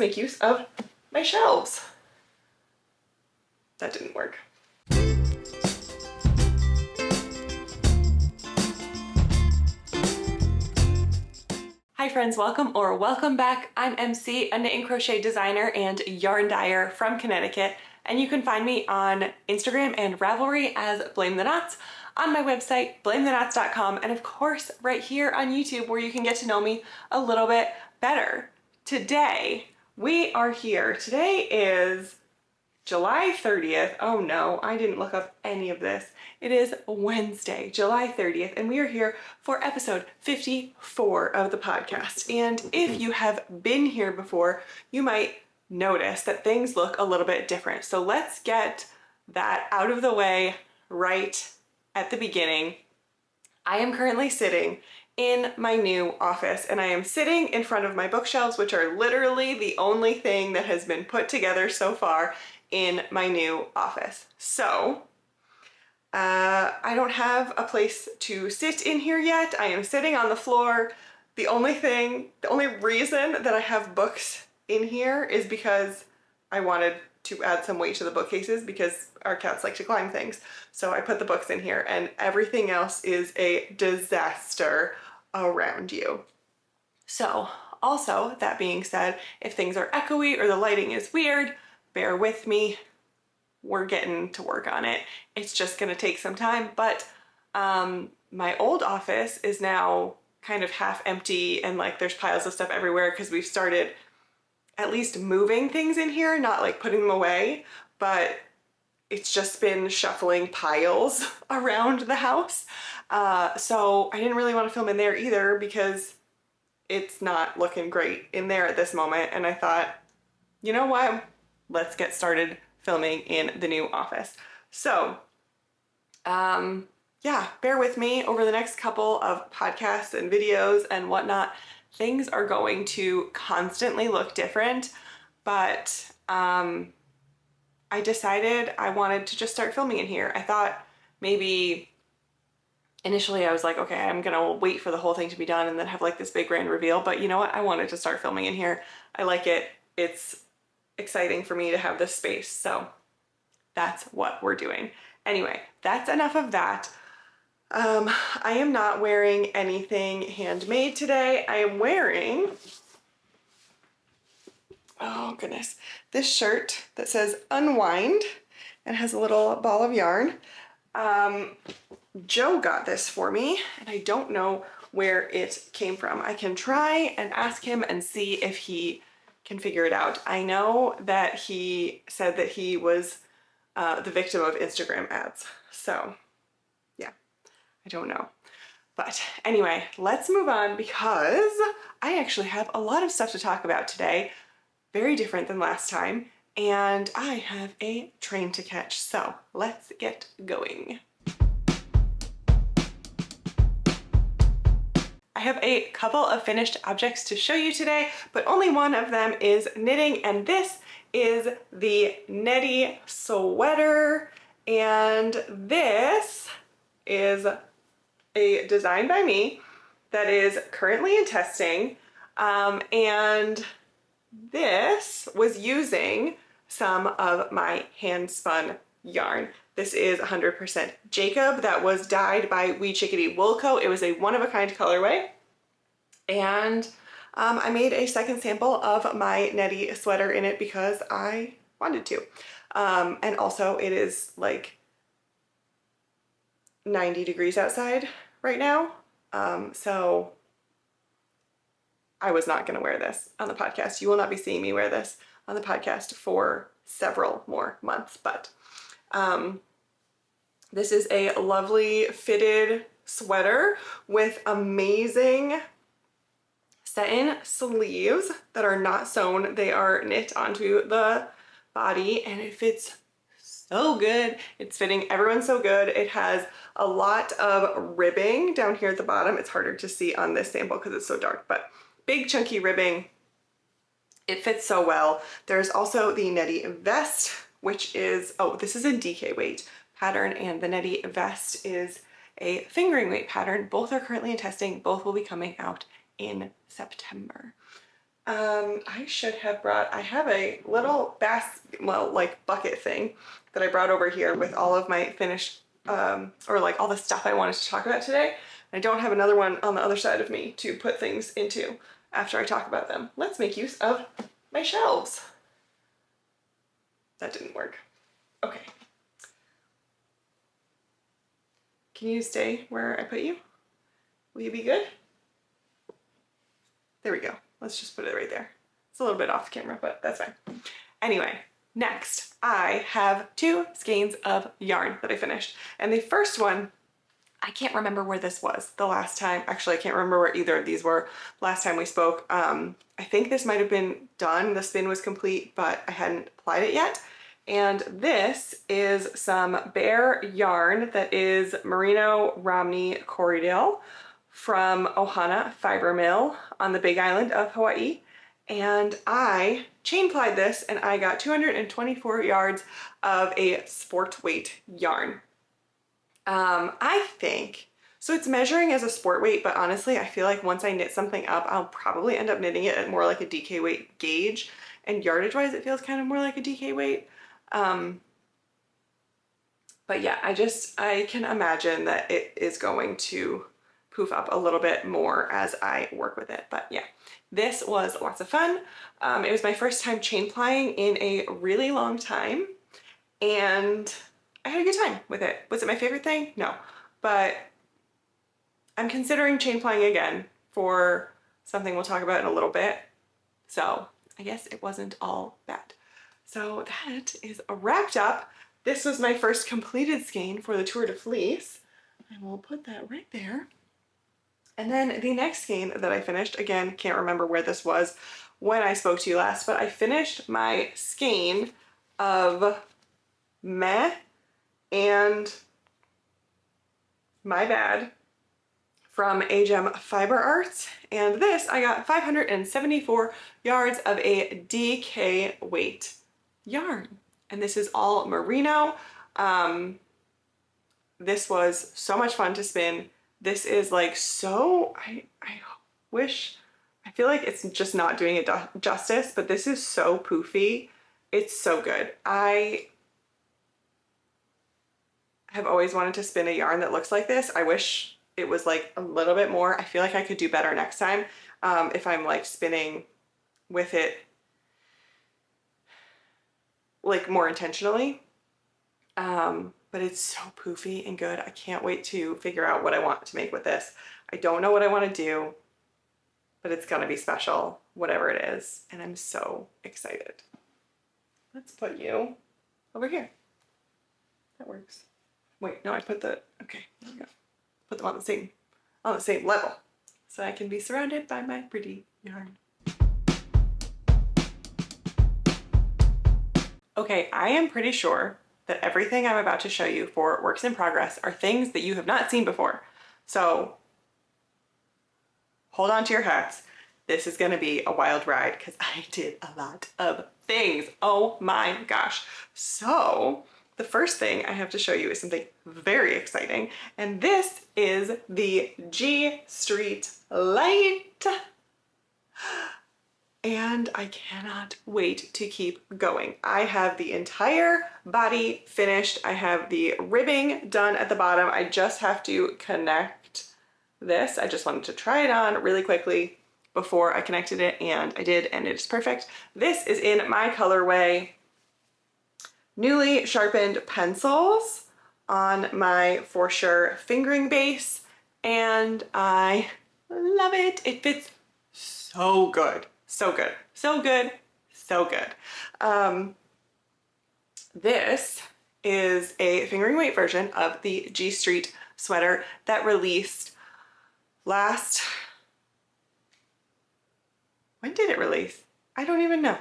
make use of my shelves. That didn't work. Hi friends, welcome back. I'm MC, a knit and crochet designer and yarn dyer from Connecticut, and you can find me on Instagram and Ravelry as Blame the Knots, on my website blamethenknots.com, and of course right here on YouTube where you can get to know me a little bit better. Today we are here. Today is July 30th. Oh no, I didn't look up any of this. It is Wednesday, July 30th, and we are here for episode 54 of the podcast. And if you have been here before, you might notice that things look a little bit different. So let's get that out of the way right at the beginning. I am currently sitting in my new office, and I am sitting in front of my bookshelves, which are literally the only thing that has been put together so far in my new office. So I don't have a place to sit in here yet. I am sitting on the floor. The only reason that I have books in here is because I wanted to add some weight to the bookcases because our cats like to climb things. So I put the books in here, and everything else is a disaster around you. So also, that being said, if things are echoey or the lighting is weird, bear with me. We're getting to work on it. It's just gonna take some time, but my old office is now kind of half empty, and like there's piles of stuff everywhere because we've started at least moving things in here, not like putting them away, but it's just been shuffling piles around the house. So I didn't really want to film in there either because it's not looking great in there at this moment. And I thought, you know what? Let's get started filming in the new office. So, yeah, bear with me over the next couple of podcasts and videos and whatnot. Things are going to constantly look different, but I decided I wanted to just start filming in here. I thought maybe initially I was like, okay, I'm gonna wait for the whole thing to be done and then have like this big grand reveal, but you know what? I wanted to start filming in here. I like it. It's exciting for me to have this space, so that's what we're doing. Anyway, that's enough of that. I am not wearing anything handmade today. I am wearing, oh goodness, this shirt that says Unwind and has a little ball of yarn. Joe got this for me, and I don't know where it came from. I can try and ask him and see if he can figure it out. I know that he said that he was the victim of Instagram ads. So yeah, I don't know. But anyway, let's move on because I actually have a lot of stuff to talk about today, very different than last time, and I have a train to catch. So let's get going. I have a couple of finished objects to show you today, but only one of them is knitting, and this is the Netty sweater, and this is a design by me that is currently in testing, and this was using some of my hand spun yarn. This is 100% Jacob that was dyed by Wee Chickadee Wool Co. It was a one-of-a-kind colorway, and I made a second sample of my Netty sweater in it because I wanted to. And also it is like 90 degrees outside right now. So I was not gonna wear this on the podcast. You will not be seeing me wear this on the podcast for several more months, but this is a lovely fitted sweater with amazing satin sleeves that are not sewn. They are knit onto the body, and it fits so good. It's fitting everyone so good. It has a lot of ribbing down here at the bottom. It's harder to see on this sample because it's so dark, but big chunky ribbing. It fits so well. There's also the Netty vest, which is, oh, this is a DK weight pattern, and the Netty vest is a fingering weight pattern. Both are currently in testing. Both will be coming out in September. I should have brought, I have a little like bucket thing that I brought over here with all of my finished, or like all the stuff I wanted to talk about today. I don't have another one on the other side of me to put things into after I talk about them. Let's make use of my shelves. That didn't work. Okay. Can you stay where I put you? Will you be good? There we go. Let's just put it right there. It's a little bit off camera, but that's fine. Anyway, next I have 2 skeins of yarn that I finished. And the first one, I can't remember where this was the last time. Actually, I can't remember where either of these were last time we spoke. I think this might have been done. The spin was complete, but I hadn't applied it yet. And this is some bare yarn that is Merino Romney Corriedale from Ohana Fiber Mill on the Big Island of Hawaii. And I chain plied this and I got 224 yards of a sport weight yarn. I think, so it's measuring as a sport weight, but honestly, I feel like once I knit something up, I'll probably end up knitting it at more like a DK weight gauge. And yardage wise, it feels kind of more like a DK weight. But yeah, I can imagine that it is going to poof up a little bit more as I work with it. But yeah, this was lots of fun. It was my first time chain plying in a really long time, and I had a good time with it. Was it my favorite thing? No, but I'm considering chain plying again for something we'll talk about in a little bit. So I guess it wasn't all bad. So that is wrapped up. This was my first completed skein for the Tour de Fleece. I will put that right there. And then the next skein that I finished, again, can't remember where this was when I spoke to you last, but I finished my skein of Meh and My Bad from Agem Fiber Arts. And this, I got 574 yards of a DK weight yarn. And this is all merino. This was so much fun to spin. This is like so, I feel like it's just not doing it justice, but this is so poofy. It's so good. I have always wanted to spin a yarn that looks like this. I wish it was like a little bit more. I feel like I could do better next time if I'm like spinning with it like more intentionally. But it's so poofy and good. I can't wait to figure out what I want to make with this. I don't know what I want to do, but it's gonna be special, whatever it is. And I'm so excited. Let's put you over here. That works. Wait, no, I put the, okay, there we go. Put them on the same level so I can be surrounded by my pretty yarn. Okay, I am pretty sure that everything I'm about to show you for works in progress are things that you have not seen before. So hold on to your hats. This is gonna be a wild ride because I did a lot of things. Oh my gosh. So the first thing I have to show you is something very exciting. And this is the G Street Light. And I cannot wait to keep going. I have the entire body finished. I have the ribbing done at the bottom. I just have to connect this. I just wanted to try it on really quickly before I connected it, and I did, and it's perfect. This is in my colorway Newly Sharpened Pencils on my For Sure fingering base, and I love it. It fits so good. So good, so good, so good. This is a fingering weight version of the G Street sweater that released last, when did it release? I don't even know.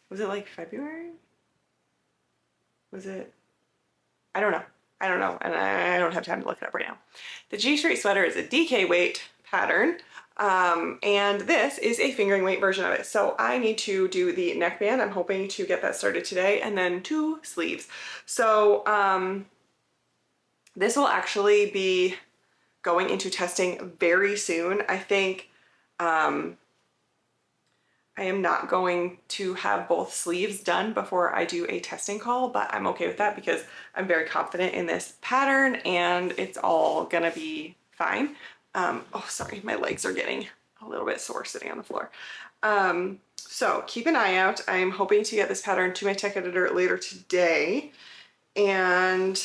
Was it like February? Was it? I don't know. I don't know, and I don't have time to look it up right now. The G Street sweater is a DK weight pattern, and this is a fingering weight version of it. So I need to do the neckband. I'm hoping to get that started today, and then 2 sleeves. So this will actually be going into testing very soon. I think I am not going to have both sleeves done before I do a testing call, but I'm okay with that because I'm very confident in this pattern and it's all gonna be fine. Oh, sorry, my legs are getting a little bit sore sitting on the floor. So keep an eye out. I'm hoping to get this pattern to my tech editor later today and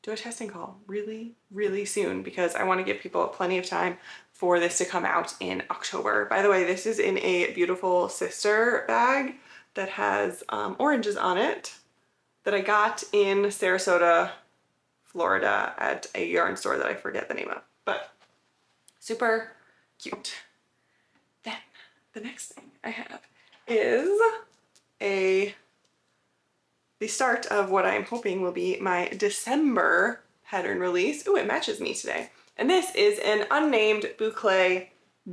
do a testing call really, really soon because I want to give people plenty of time for this to come out in October. By the way, this is in a beautiful sister bag that has oranges on it that I got in Sarasota, Florida at a yarn store that I forget the name of, but super cute. Then the next thing I have is the start of what I'm hoping will be my December pattern release. Ooh, it matches me today. And this is an unnamed boucle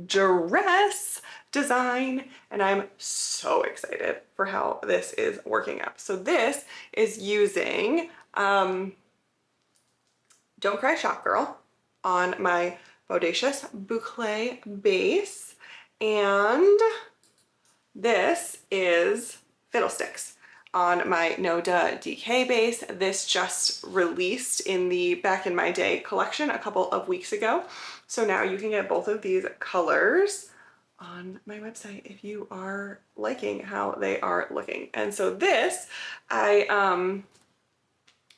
dress design, and I'm so excited for how this is working up. So this is using Don't Cry Shop Girl on my Bodacious boucle base, and this is Fiddlesticks on my Noda DK base. This just released in the Back in My Day collection a couple of weeks ago. So now you can get both of these colors on my website if you are liking how they are looking. And so this, I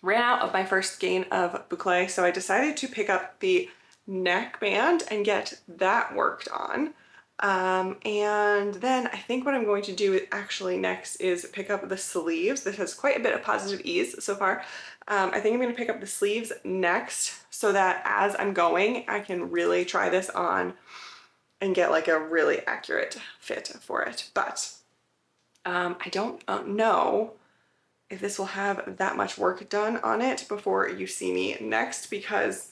ran out of my first skein of boucle, so I decided to pick up the neckband and get that worked on. And then I think what I'm going to do actually next is pick up the sleeves. This has quite a bit of positive ease so far. I think I'm going to pick up the sleeves next so that as I'm going, I can really try this on and get like a really accurate fit for it. But I don't know if this will have that much work done on it before you see me next because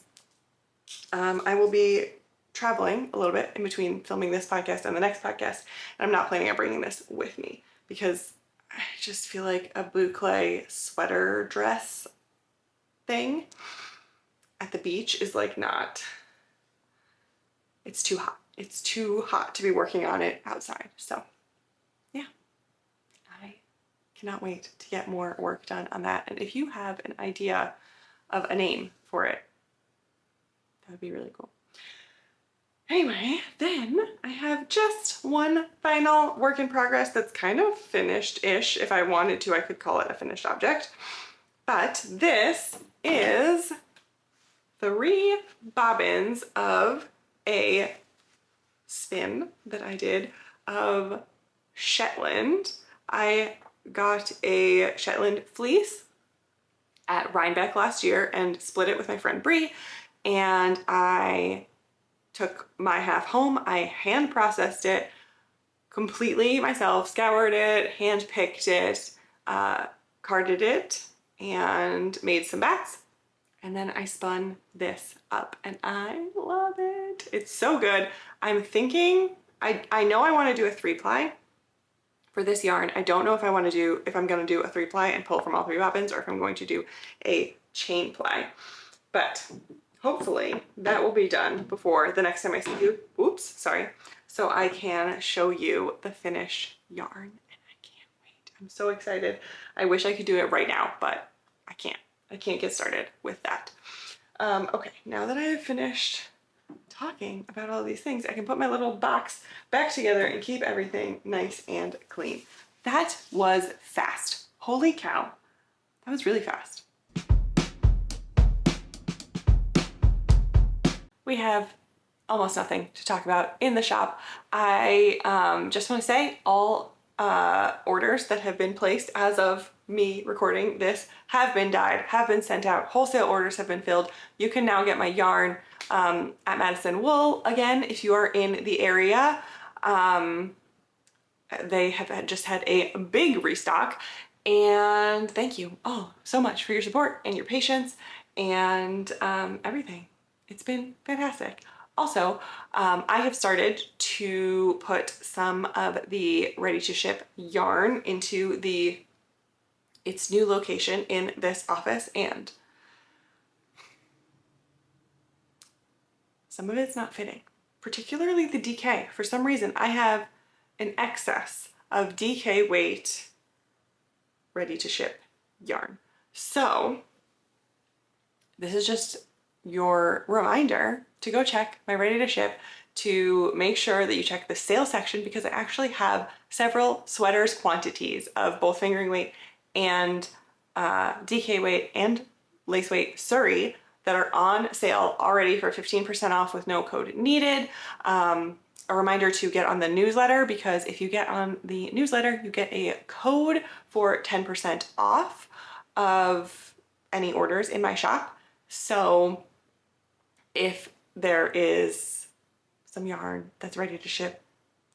I will be traveling a little bit in between filming this podcast and the next podcast, and I'm not planning on bringing this with me because I just feel like a boucle sweater dress thing at the beach is like not, it's too hot. It's too hot to be working on it outside. So yeah, I cannot wait to get more work done on that. And if you have an idea of a name for it, that would be really cool. Anyway, then I have just one final work in progress that's kind of finished-ish. If I wanted to, I could call it a finished object. But this is 3 bobbins of a spin that I did of Shetland. I got a Shetland fleece at Rhinebeck last year and split it with my friend Brie, and I took my half home. I hand processed it completely myself, scoured it, hand picked it, carded it, and made some bats. And then I spun this up and I love it. It's so good. I'm thinking, I know I want to do a 3-ply for this yarn. I don't know if I'm going to do a 3-ply and pull from all 3 bobbins or if I'm going to do a chain ply. But hopefully that will be done before the next time I see you. Oops, sorry. So I can show you the finished yarn, and I can't wait. I'm so excited. I wish I could do it right now, but I can't. I can't get started with that. Okay, now that I have finished talking about all these things, I can put my little box back together and keep everything nice and clean. That was fast. Holy cow. That was really fast. We have almost nothing to talk about in the shop. I just want to say all orders that have been placed as of me recording this have been dyed, have been sent out. Wholesale orders have been filled. You can now get my yarn at Madison Wool again if you are in the area. They have just had a big restock, and thank you all so much for your support and your patience and everything. It's been fantastic. Also, I have started to put some of the ready to ship yarn into its new location in this office, and some of it's not fitting, particularly the DK. For some reason, I have an excess of DK weight ready to ship yarn. So this is just your reminder to go check my ready to ship, to make sure that you check the sale section, because I actually have several sweaters quantities of both fingering weight and DK weight and lace weight Surrey that are on sale already for 15% off with no code needed. A reminder to get on the newsletter, because if you get on the newsletter, you get a code for 10% off of any orders in my shop. So if there is some yarn that's ready to ship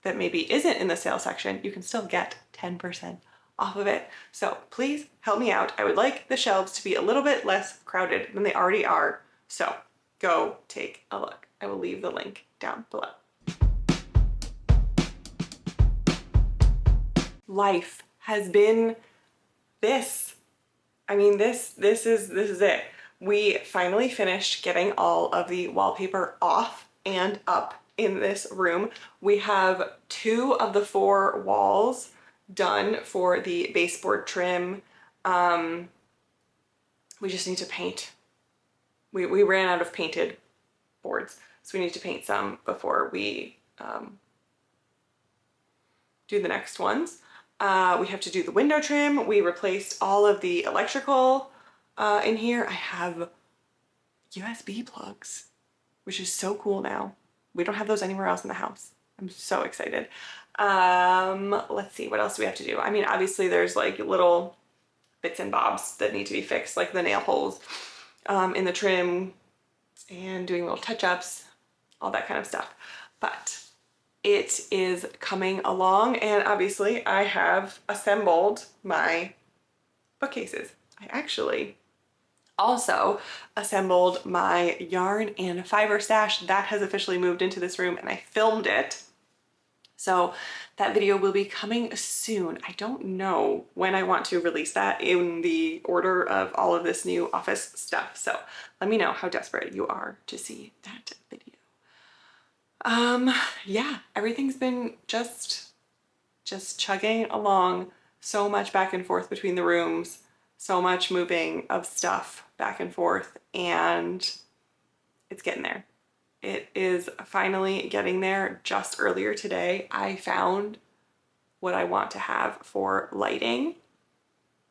that maybe isn't in the sale section, you can still get 10% off of it. So please help me out. I would like the shelves to be a little bit less crowded than they already are. So go take a look. I will leave the link down below. Life has been this. I mean, this is it. We finally finished getting all of the wallpaper off and up in this room. We have 2 of the 4 walls done for the baseboard trim. We just need to paint. We ran out of painted boards, so we need to paint some before we do the next ones. We have to do the window trim. We replaced all of the electrical in here. I have USB plugs, which is so cool now. We don't have those anywhere else in the house. I'm so excited. Let's see, what else do we have to do? I mean, obviously there's like little bits and bobs that need to be fixed, like the nail holes in the trim and doing little touch-ups, all that kind of stuff. But it is coming along, and obviously I have assembled my bookcases. I actually also assembled my yarn and fiber stash. That has officially moved into this room, and I filmed it. So that video will be coming soon. I don't know when I want to release that in the order of all of this new office stuff. So let me know how desperate you are to see that video. Yeah, everything's been just chugging along. So much back and forth between the rooms, so much moving of stuff back and forth, and it's getting there. It is finally getting there. Just earlier today, I found what I want to have for lighting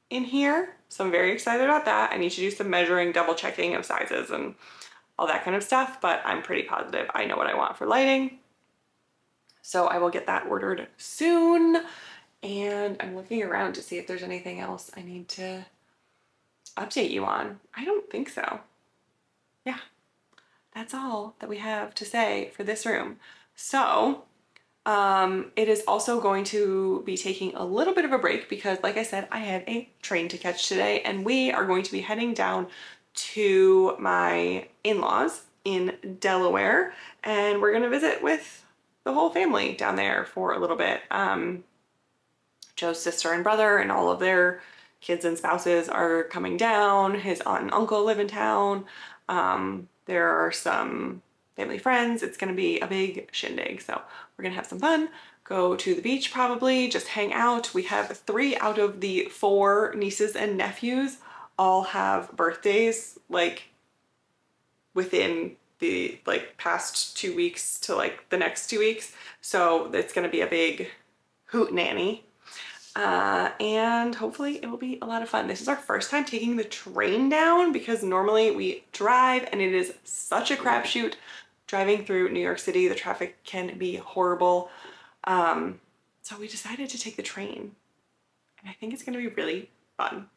in here. So I'm very excited about that. I need to do some measuring, double checking of sizes and all that kind of stuff, but I'm pretty positive I know what I want for lighting. So I will get that ordered soon. And I'm looking around to see if there's anything else I need to update you on. I don't think so. Yeah, that's all that we have to say for this room. So it is also going to be taking a little bit of a break because, like I said, I have a train to catch today, and we are going to be heading down to my in-laws in Delaware, and we're gonna visit with the whole family down there for a little bit. Joe's sister and brother and all of their kids and spouses are coming down. His aunt and uncle live in town. There are some family friends. It's gonna be a big shindig. So we're gonna have some fun, go to the beach probably, just hang out. We have 3 out of the 4 nieces and nephews all have birthdays like within the past 2 weeks to like the next 2 weeks. So it's gonna be a big hoot nanny. And hopefully it will be a lot of fun. This is our first time taking the train down because normally we drive, and it is such a crapshoot driving through New York City. The traffic can be horrible. So we decided to take the train, and I think it's gonna be really fun.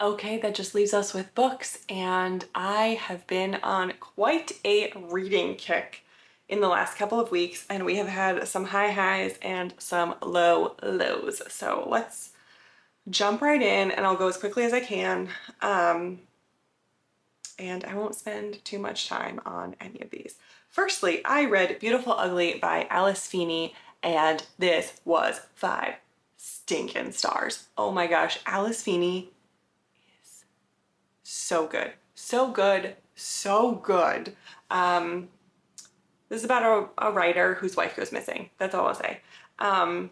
Okay, that just leaves us with books, and I have been on quite a reading kick in the last couple of weeks, and we have had some high highs and some low lows. So let's jump right in, and I'll go as quickly as I can. And I won't spend too much time on any of these. Firstly, I read Beautiful Ugly by Alice Feeney, and this was 5 stinking stars. Oh my gosh, Alice Feeney is so good. So good, so good. This is about a writer whose wife goes missing. That's all I'll say. And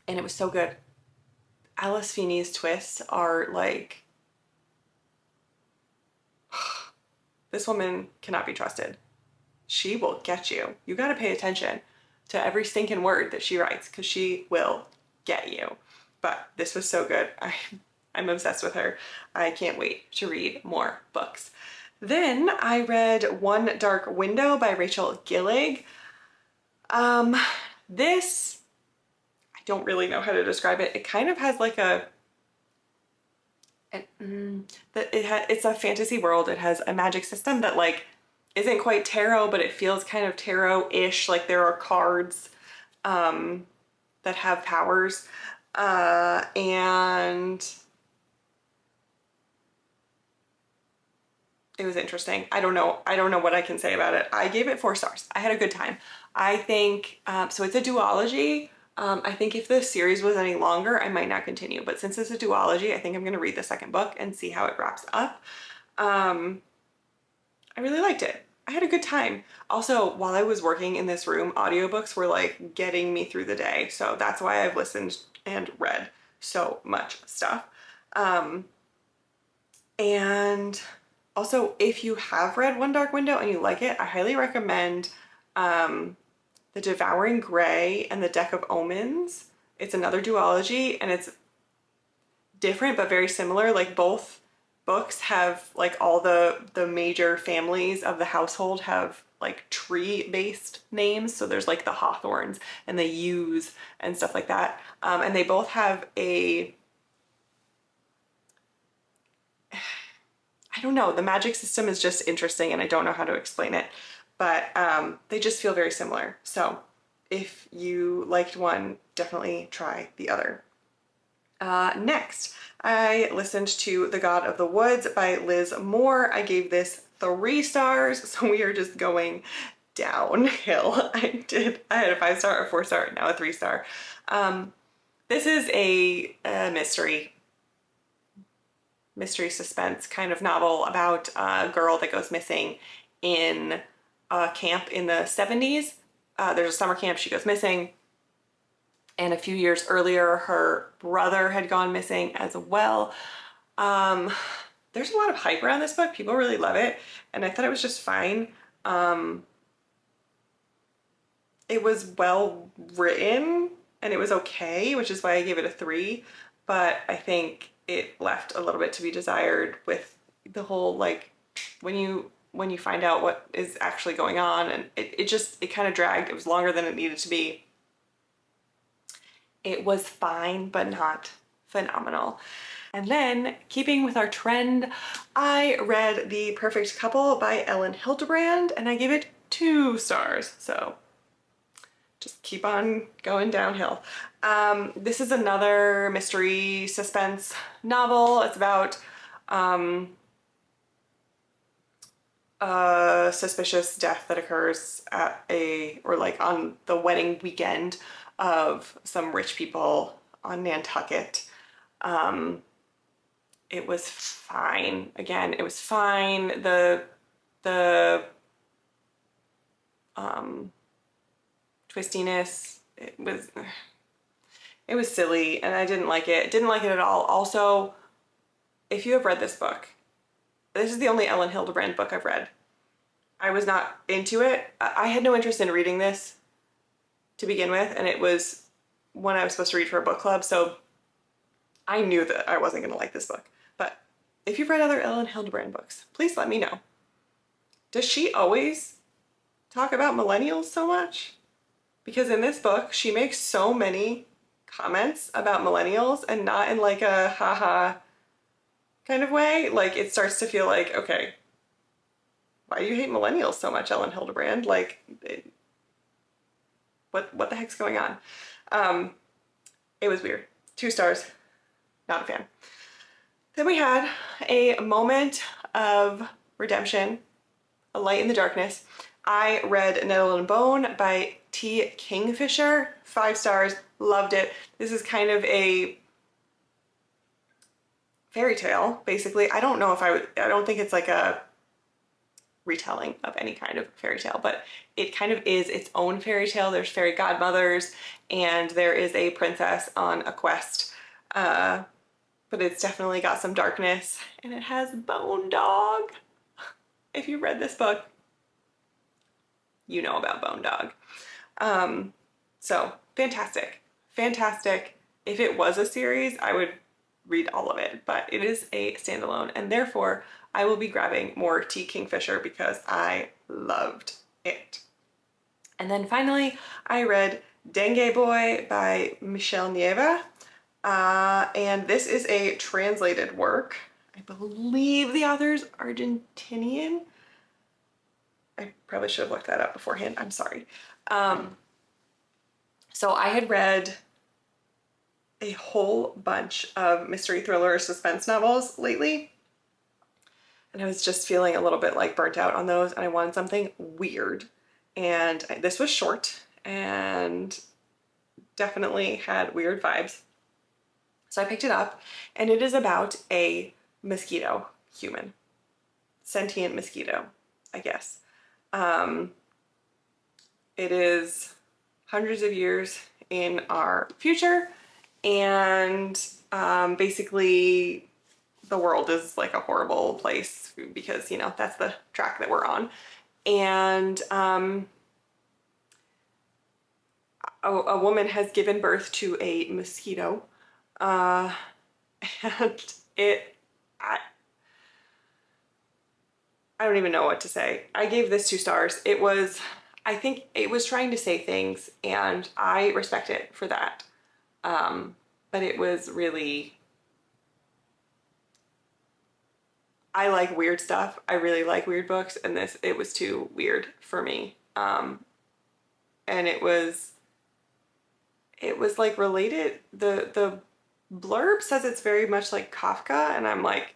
it was so good. Alice Feeney's twists are like, this woman cannot be trusted. She will get you. You got to pay attention to every stinking word that she writes because she will get you. But this was so good. I'm obsessed with her. I can't wait to read more books. Then I read One Dark Window by Rachel Gillig. This, I don't really know how to describe it. It kind of has like it's a fantasy world. It has a magic system that like isn't quite tarot, but it feels kind of tarot-ish. Like there are cards that have powers. And it was interesting. I don't know what I can say about it. I gave it 4 stars. I had a good time. I think, so it's a duology. I think if the series was any longer, I might not continue. But since it's a duology, I think I'm going to read the second book and see how it wraps up. I really liked it. I had a good time. Also, while I was working in this room, audiobooks were like getting me through the day. So that's why I've listened and read so much stuff. And also, if you have read One Dark Window and you like it, I highly recommend The Devouring Grey and The Deck of Omens. It's another duology and it's different but very similar. Like both books have like all the major families of the household have like tree-based names. So there's like the Hawthorns and the Yews and stuff like that. And they both have a, I don't know, the magic system is just interesting and I don't know how to explain it, but they just feel very similar. So if you liked one, definitely try the other. Next, I listened to The God of the Woods by Liz Moore. I gave this 3 stars, so we are just going downhill. I had a 5-star, a 4-star, now a 3-star. This is a mystery suspense kind of novel about a girl that goes missing in a camp in the 70s. There's a summer camp, she goes missing. And a few years earlier, her brother had gone missing as well. There's a lot of hype around this book. People really love it. And I thought it was just fine. It was well written and it was okay, which is why I gave it a 3. But I think it left a little bit to be desired with the whole, like, when you find out what is actually going on, and it kind of dragged. It was longer than it needed to be. It was fine, but not phenomenal. And then, keeping with our trend, I read The Perfect Couple by Ellen Hildebrand, and I gave it 2 stars. So just keep on going downhill. This is another mystery suspense novel. It's about a suspicious death that occurs at on the wedding weekend of some rich people on Nantucket. It was fine. Again, it was fine. The twistiness, it was silly and I didn't like it. Didn't like it at all. Also, if you have read this book, this is the only Ellen Hildebrand book I've read. I was not into it. I had no interest in reading this to begin with, and it was one I was supposed to read for a book club, so I knew that I wasn't going to like this book. But if you've read other Ellen Hildebrand books, please let me know. Does she always talk about millennials so much? Because in this book, she makes so many comments about millennials and not in like a haha kind of way. Like it starts to feel like, okay, why do you hate millennials so much, Ellen Hildebrand? Like, what the heck's going on? It was weird. 2 stars, not a fan. Then we had a moment of redemption, a light in the darkness. I read Nettle and Bone by T. Kingfisher, 5 stars, loved it. This is kind of a fairy tale, basically. I don't know if I don't think it's like a retelling of any kind of fairy tale, but it kind of is its own fairy tale. There's fairy godmothers and there is a princess on a quest, but it's definitely got some darkness, and it has Bone Dog. If you read this book, you know about Bone Dog. So fantastic, fantastic. If it was a series, I would read all of it, but it is a standalone, and therefore I will be grabbing more T. Kingfisher because I loved it. And then finally, I read Dengue Boy by Michelle Nieva, and this is a translated work. I believe the author's Argentinian. I probably should have looked that up beforehand. I'm sorry. So I had read a whole bunch of mystery thriller suspense novels lately, and I was just feeling a little bit like burnt out on those, and I wanted something weird. And this was short and definitely had weird vibes. So I picked it up, and it is about a mosquito human. Sentient mosquito, I guess. It is hundreds of years in our future, and basically the world is like a horrible place because, you know, that's the track that we're on. And a woman has given birth to a mosquito, and I don't even know what to say. I gave this 2 stars. It was, I think it was trying to say things, and I respect it for that. But it was really, I like weird stuff. I really like weird books, and it was too weird for me. And it was like related, the blurb says it's very much like Kafka, and I'm like,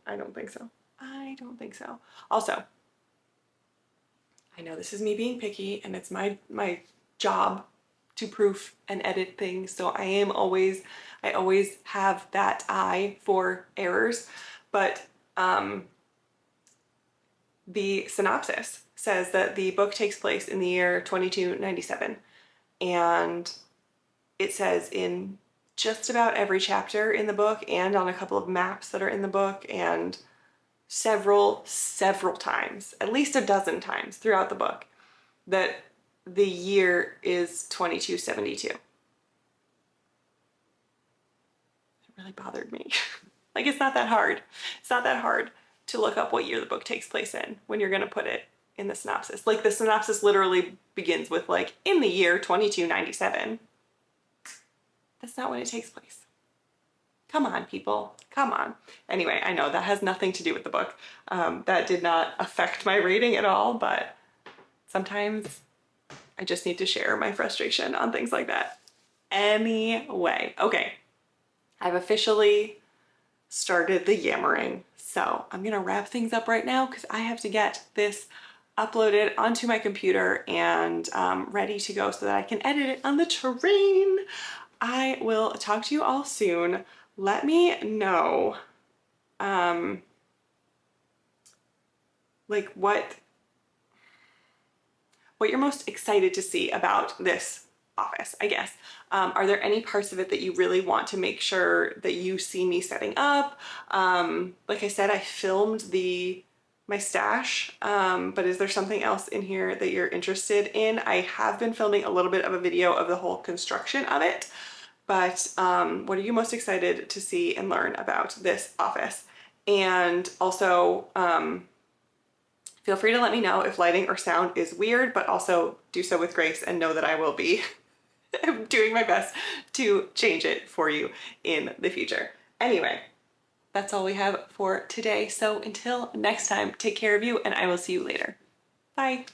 I don't think so. I don't think so. Also, I know this is me being picky, and it's my job to proof and edit things, so I always have that eye for errors, but the synopsis says that the book takes place in the year 2297, and it says in just about every chapter in the book and on a couple of maps that are in the book, and several times, at least a dozen times throughout the book, that the year is 2272. It really bothered me. Like, it's not that hard. It's not that hard to look up what year the book takes place in when you're gonna put it in the synopsis. Like, the synopsis literally begins with like, in the year 2297. That's not when it takes place. Come on, people, come on. Anyway, I know that has nothing to do with the book. That did not affect my rating at all, but sometimes I just need to share my frustration on things like that. Anyway, okay. I've officially started the yammering, so I'm gonna wrap things up right now because I have to get this uploaded onto my computer and ready to go so that I can edit it on the train. I will talk to you all soon. Let me know like what you're most excited to see about this office, I guess. Are there any parts of it that you really want to make sure that you see me setting up? Like I said, I filmed my stash, but is there something else in here that you're interested in? I have been filming a little bit of a video of the whole construction of it, but what are you most excited to see and learn about this office? And also, feel free to let me know if lighting or sound is weird, but also do so with grace and know that I will be doing my best to change it for you in the future. Anyway, that's all we have for today. So until next time, take care of you, and I will see you later. Bye.